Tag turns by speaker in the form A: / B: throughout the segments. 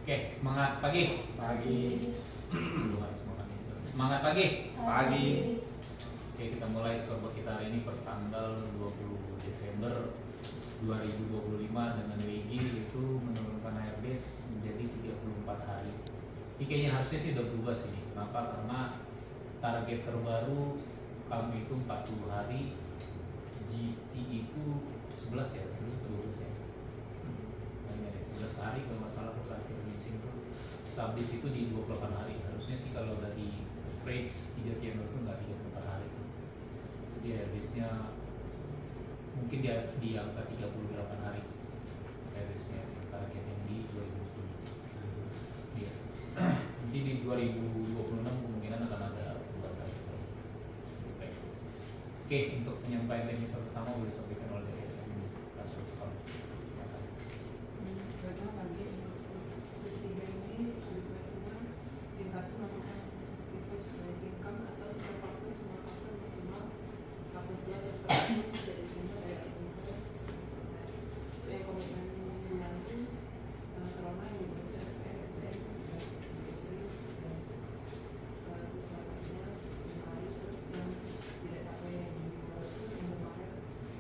A: Oke, semangat pagi.
B: Pagi.
A: Semangat pagi.
B: Pagi.
A: Oke, kita mulai scoreboard kita hari ini pertanggal 20 Desember 2025 dengan WG itu menurunkan air base menjadi 34 hari. Ini kayaknya harusnya sih udah berubah sih. Kenapa? Karena target terbaru kami itu 40 hari, GT itu 11 ya, 11 atau 12 ya. Hanya 11 hari kalau masalah terakhir meeting tuh subis itu di 28 hari. Harusnya sih kalau dari trades 3 channel itu nggak 34 hari. Jadi airbase-nya mungkin dia di angka 38 hari. Airbase-nya target yang di 2020. Iya. Nanti di 2026 kemungkinan akan ada perubahan target. Oke, untuk penyampaian teknis pertama boleh disampaikan oleh Kasur.
C: Pertama pagi ketiga ini edukasinya dikasih melakukan aktivitas income atau terpakai semua faktor maksimal kapasitas tertentu dari sumber dari administrasi yang komitmen membantu terutama yang dibersih SPM sesuatunya menarik terus yang tidak sampai yang di luar itu yang kemarin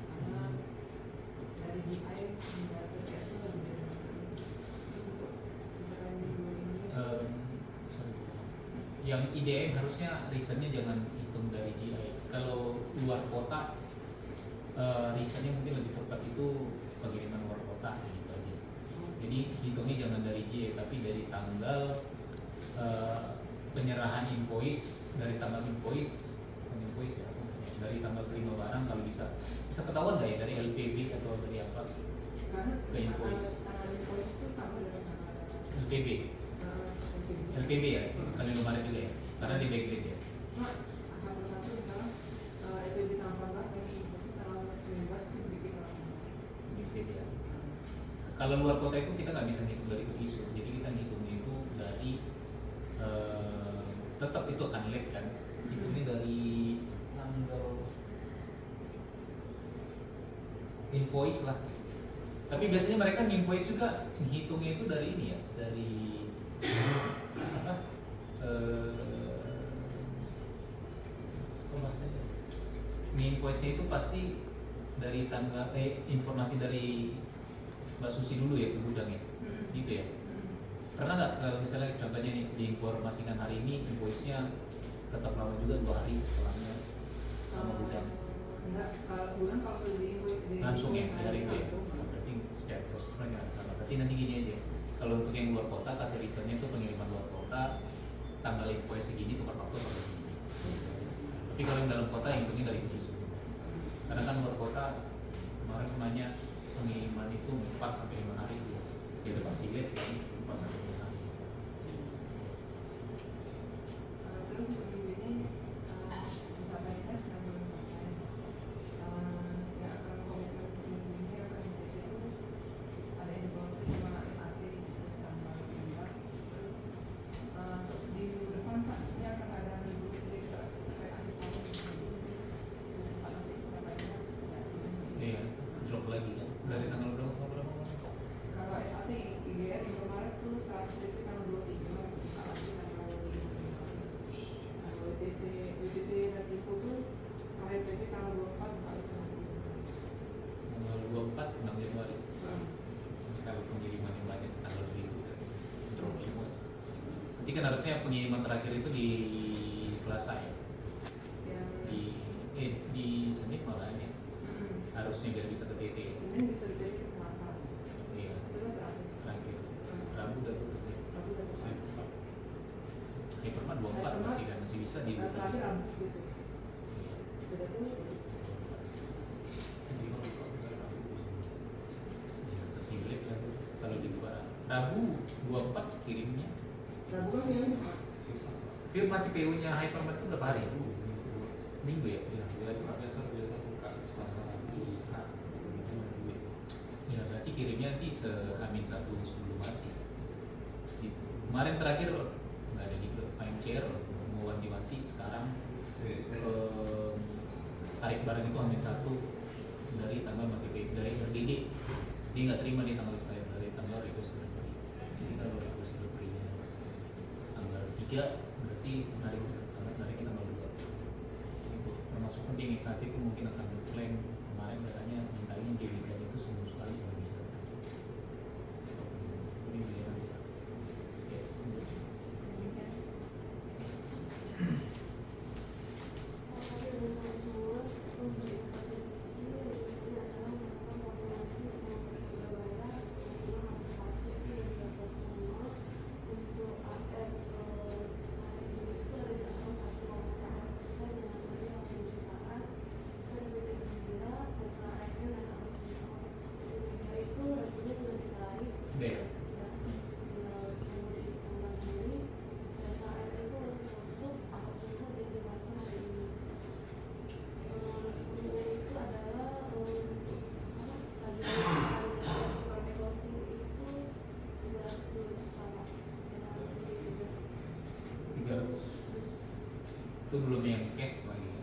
C: karena dari GI hingga terjadi
A: yang IDM harusnya reasonnya jangan hitung dari GI. Kalau luar kota reasonnya mungkin lebih tepat itu pengiriman luar kota gitu aja. Jadi hitungnya jangan dari GI tapi dari tanggal penyerahan invoice, dari tanggal invoice ya maksudnya, dari tanggal terima barang. Kalau bisa ketahuan nggak ya dari LPB atau dari apa ke invoice?
C: itu sama dengan
A: LPB LPB ya, kalau yang kemarin juga ya, karena di backdate ya.
C: cuma hal satu misalnya LPB tanggal 14 yang invoice tanggal 19 itu bikin
A: LPB ya. Kalau luar kota itu kita nggak bisa ngitung dari isu, jadi kita ngitungnya itu dari tetap itu akan late kan, hitungnya dari tanggal invoice lah. Tapi biasanya mereka invoice juga ngitungnya itu dari ini ya, dari apa? Invoice-nya itu pasti dari tanggal informasi dari Mbak Susi dulu ya ke gudang ya, gitu ya. Karena nggak kalau misalnya contohnya nih diinformasikan hari ini invoice-nya tetap lama juga 2 hari setelahnya sama gudang.
C: enggak, kalau bulan kalau di
A: Langsung ya di hari itu ya. Berarti setiap proses mereka nggak sama. Berarti nanti gini aja. Kalau untuk yang luar kota kasih reasonnya itu pengiriman luar kota tanggal invoice segini tukar faktur pada segini. Tapi kalau yang dalam kota hitungnya dari isu. Karena kan luar kota kemarin nanya pengiriman itu 4 sampai 5 hari ya. Ya udah pasti late kan 4 sampai 5 hari.
C: terus untuk minggu ini pencapaiannya 90%. Ya akan komitmen untuk minggu ini akan menjadi itu ada yang diproses cuma SAT terus tanggal 19 terus untuk di minggu depan Pak ini akan ada minggu ketiga terkait akhir tahun terus Pak nanti pencapaiannya
A: Iya, drop lagi kan dari tanggal berapa?
C: kalau SAT IGR yang kemarin tuh terakhir itu tanggal 23 lagi tanggal 25 WTC nanti itu tuh terakhir itu tanggal 24 kali
A: Tanggal 24 6 Januari. Kalau pengiriman yang banyak tanggal 1000 kan drop semua. Nanti kan harusnya pengiriman terakhir itu di Selasa ya.
C: yang
A: Di Senin malahnya. Harusnya biar bisa ke TT.
C: Senin bisa jadi ke Selasa
A: Iya,
C: itu kan
A: terakhir. Rabu udah tutup ya.
C: Rabu dan Selasa
A: Hypermart 24 masih kan masih bisa di
C: terakhir Rabu gitu
A: Iya.
C: sudah tuh
A: Kasih late lah tuh. Kalau di luar Rabu 24 kirimnya.
C: Rabu kan yang
A: Dia mati PO-nya Hypermart itu berapa hari? Seminggu ya? Iya,
B: Biasa buka Selasa
A: ya berarti kirimnya nanti se-H-1 sebelum mati. Gitu. Kemarin terakhir nggak ada di grup Chair mau wanti-wanti sekarang tarik barang itu H-1 dari tanggal mati dari RDG. Dia nggak terima di tanggal expired dari tanggal request. Jadi kalau harus delivery-nya tanggal 3, berarti hari kita tanggal 2 itu termasuk penting saat itu mungkin akan klaim kemarin katanya mintanya JBK itu seminggu sekali kalau bisa ini dia nanti oke.
C: Demikian.
A: Udah ya? Itu belum yang cash lagi ya,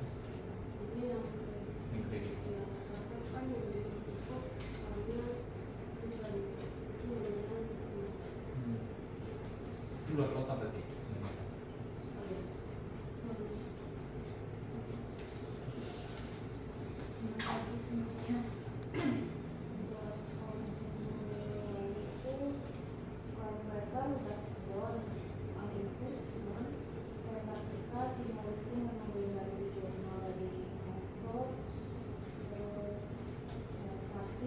A: yang kredit. Itu luar kota berarti.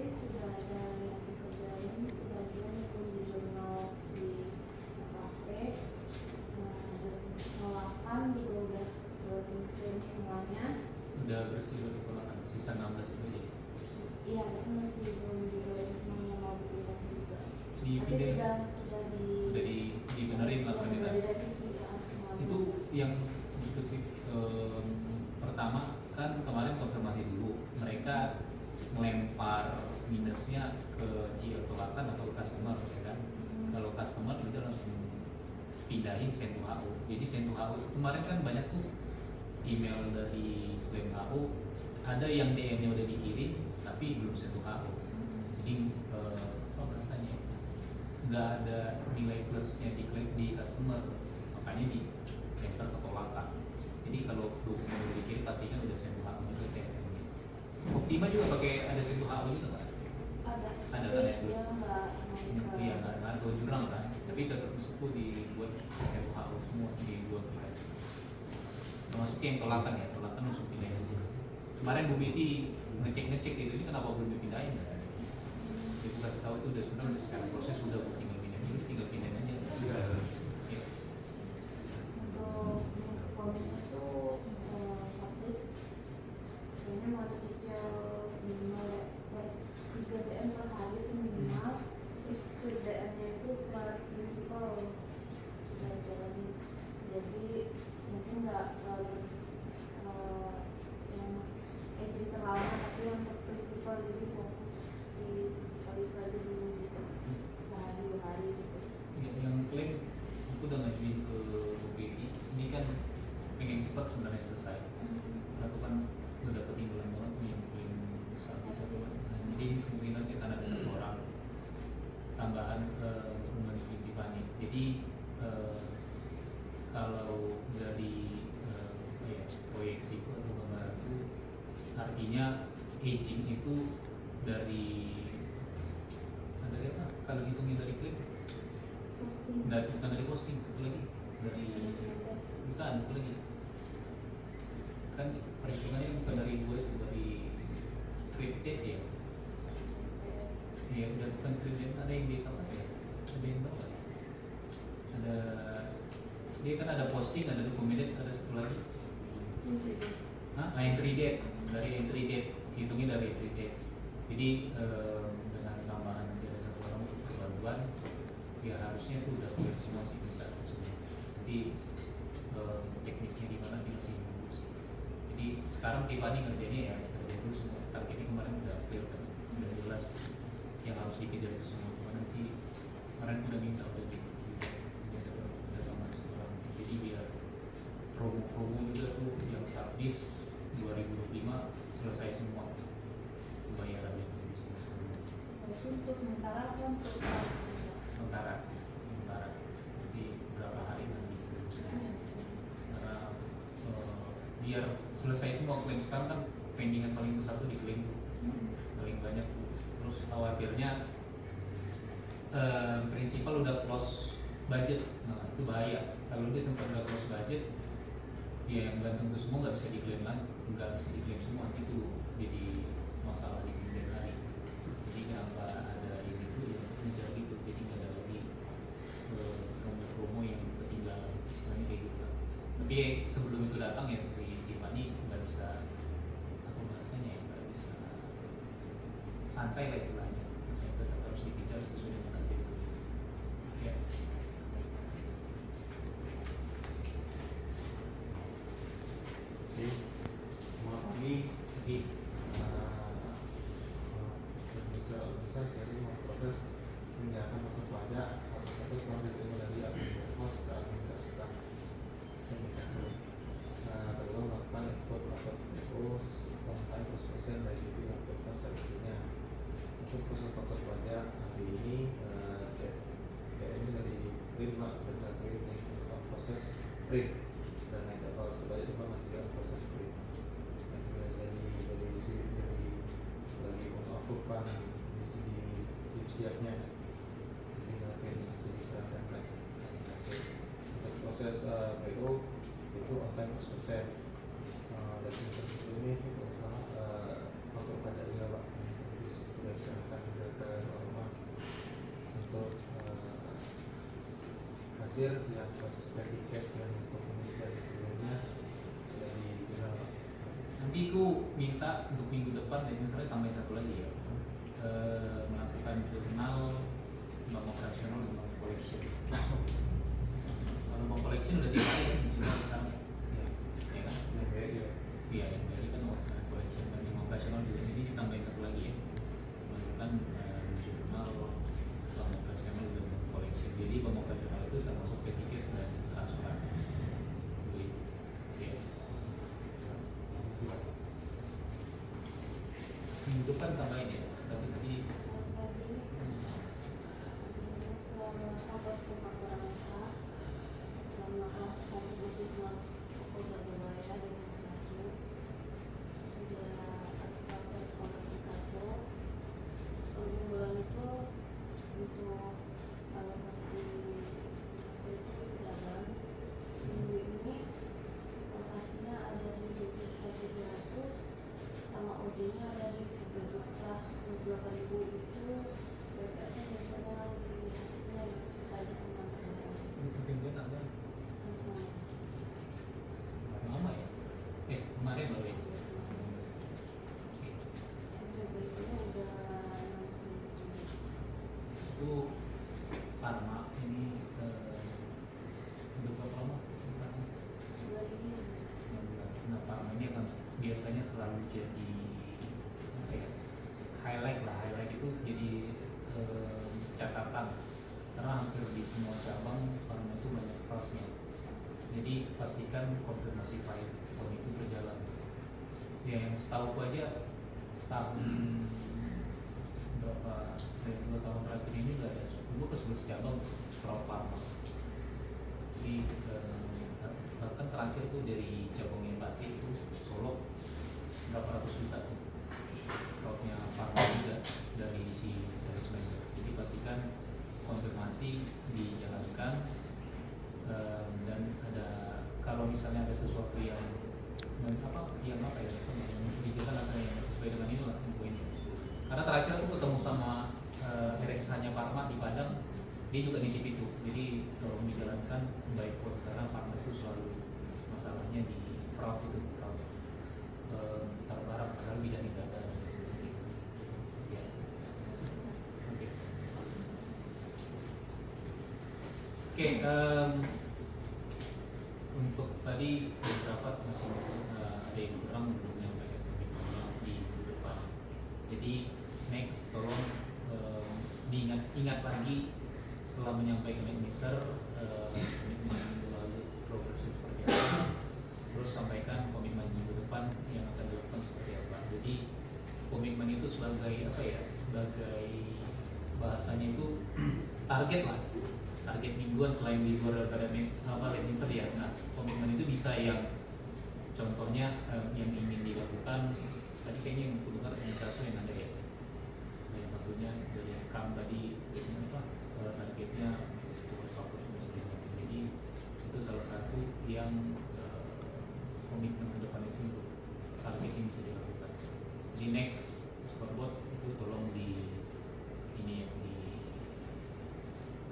D: Sudah ada yang dikerjain, sebagian itu di jurnal di SAP. Nah, dan pengolahan juga udah print semuanya.
A: Udah bersih berarti pengolahan, sisa 16 itu aja.
D: Iya, tapi masih belum diberesin semuanya, mau dipindah juga. Tapi
A: Dipindah
D: sudah
A: udah dibenerin lah
D: sudah
A: ternyata.
D: direvisi ya, semuanya.
A: Itu yang dikutip pertama kan kemarin konfirmasi dulu mereka melempar minusnya ke GL Tolatan atau customer ya kan. Kalau customer itu langsung pindahin send to HO. Jadi send to HO kemarin kan banyak tuh email dari klaim HO, ada yang DM-nya udah dikirim tapi belum send to HO. Jadi apa rasanya nggak ada nilai plusnya di customer, makanya dilempar ke Tolatan. Jadi kalau dokumen udah dikirim pastikan udah send to HO juga kayak Optima juga pakai ada send to HO juga kan?
D: Ada
A: Ada kan ya?
D: dia nggak naik ke-
A: Iya nggak ada jurang kan? Tapi tetap suku dibuat send to HO semua di dua aplikasi. Termasuk yang Tolatan ya, Tolatan langsung pindahin aja. Kemarin Bu Betty ngecek itu ini kenapa belum dipindahin kan? Jadi kasih tahu itu udah sebenarnya sekarang proses sudah tinggal pindahin, ini tinggal pindahin aja.
B: Iya.
A: Ya.
D: Untuk miskomnya itu status kayaknya mau dicicil minimal ya 3 DM per hari itu minimal, terus ke DM-nya itu per prinsipal kita jalanin, jadi mungkin nggak terlalu yang izin terlama, tapi yang per prinsipal jadi fokus di prinsipal itu aja dulu gitu, sehari 2 hari gitu.
A: Yang klaim aku udah ngajuin ke Bu Betty, ini kan pengen cepat sebenarnya selesai. Aku kan udah ketinggalan banget nih yang klaim satu orang. Nah, jadi kemungkinan akan ada 1 orang tambahan untuk membantu Tiffany. Jadi kalau dari proyeksi atau gambaran itu artinya aging itu dari apa? Kalau hitungnya dari klaim
D: Posting.
A: bukan dari posting, satu lagi dari bukan satu lagi kan perhitungannya kan bukan dari dua, itu dari trade date ya. Iya udah bukan trade date, ada yang desa apa ya, ada yang tahu kan? Ada dia kan ada posting, ada documented, ada satu lagi. Nah yang trade date, dari yang trade date hitungnya dari trade date. Jadi dengan tambahan nanti ada 1 orang untuk perbantuan, ya harusnya itu udah clear semua sih, bisa sudah. Nanti teknisnya di mana kita sih bagus. Jadi sekarang Tiffany ngerjainnya ya kerja dulu semua. Targetnya kemarin udah clear kan, udah jelas yang harus dikejar itu semua. Cuma nanti kemarin udah minta udah udah masuk orang. Jadi biar promo juga tuh yang subdis 2025 selesai semua pembayarannya semua.
D: Itu untuk sementara kan untuk
A: Sementara biar selesai semua klaim. Sekarang kan pendingan paling besar tuh diklaim tuh paling banyak tuh. Terus khawatirnya prinsipal udah close budget, nah itu bahaya. Kalau dia sempat nggak close budget, ya yang gantung itu semua nggak bisa diklaim lagi, nggak bisa diklaim semua, nanti itu jadi masalah di kemudian hari. Jadi kenapa ada ini tuh ya menjadi itu, jadi nggak ada lagi promo yang ketinggalan, istilahnya kayak gitu. Tapi sebelum itu datang ya si Tiffany nggak bisa, apa bahasanya ya, nggak bisa santai lah istilahnya, masih tetap harus dikejar sesuai dengan target itu. Ya.
B: Oke, selamat pagi.
A: Jadi
B: Bisa jadi memproses menyiapkan untuk pajak atau satu telah diterima dari aplikasi pos dan tidak kedua melakukan input atau terus kontak persen dari CV untuk pos selanjutnya. Untuk proses fokus pajak hari ini ini dari print berarti untuk proses print dan naik kalau pajak juga masih juga proses print. Dan dari sini dari lagi mengapprove di sini siapnya tinggal nanti diserahkan untuk proses PO itu online proses dan proses ini berusaha untuk pajak juga Pak sudah diserahkan juga ke norma untuk hasil yang proses verifikasi dan untuk pengisian sebelumnya sudah dikira Pak.
A: nanti aku minta untuk minggu depan dan misalnya tambahin satu lagi ya, melakukan jurnal bank operasional dan bank collection. Kalau bank collection udah 3 hari kan jurnal sekarang ya kan? Iya yang dari kan bank collection dan bank operasional di sini ditambahin satu lagi ya, melakukan jurnal bank operasional dan bank collection. Jadi bank operasional itu termasuk PTKS dan transferan. Ya. Minggu depan tambahin ya, tapi tadi ketinggian agak lama ya, kemarin baru ya. Oke. Itu Parma ini udah berapa lama? Nah Parma ini akan biasanya selalu jadi apa ya, highlight itu jadi catatan, karena hampir di semua cabang Parma itu banyak fraudnya. Jadi pastikan konfirmasi file form itu berjalan. Ya yang setahu aja tahun berapa, 2 tahun terakhir ini udah ada 10 ke 11 cabang fraud Parma. Jadi bahkan terakhir tuh dari cabang yang Batik itu Solo berapa ratus juta tuh fraudnya Parma juga dari si sales manager. Jadi pastikan konfirmasi dijalankan, dan ada kalau misalnya ada sesuatu yang apa ya mencurigakan atau yang sesuai dengan itu lah infonya. Karena terakhir aku ketemu sama RX-nya Parma di Padang, dia juga nitip itu. Jadi tolong dijalankan baik buat, karena Parma itu selalu masalahnya di fraud itu, fraud taruh barang padahal bidang data dan sebagainya. Ya. Oke. Oke, untuk tadi beberapa masih ada yang kurang belum menyampaikan di minggu depan. Jadi next tolong ingat lagi setelah menyampaikan advisor komitmen minggu lalu progresnya seperti apa, terus sampaikan komitmen minggu depan yang akan dilakukan seperti apa. Jadi komitmen itu sebagai apa ya, sebagai bahasanya itu target lah, target mingguan selain di luar daripada advisor ya. Nah komitmen itu bisa yang contohnya yang ingin dilakukan tadi kayaknya yang dengar indikator yang ada ya, salah satunya dari rekam tadi apa targetnya untuk fokus dan sebagainya. Jadi itu salah satu yang komitmen ke depan itu untuk target yang bisa dilakukan. Di next scoreboard itu tolong di ini ya,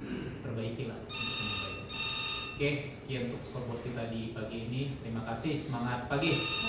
A: diperbaiki lah untuk penyelesaian. Oke, sekian untuk scoreboard kita di pagi ini. Terima kasih, semangat pagi.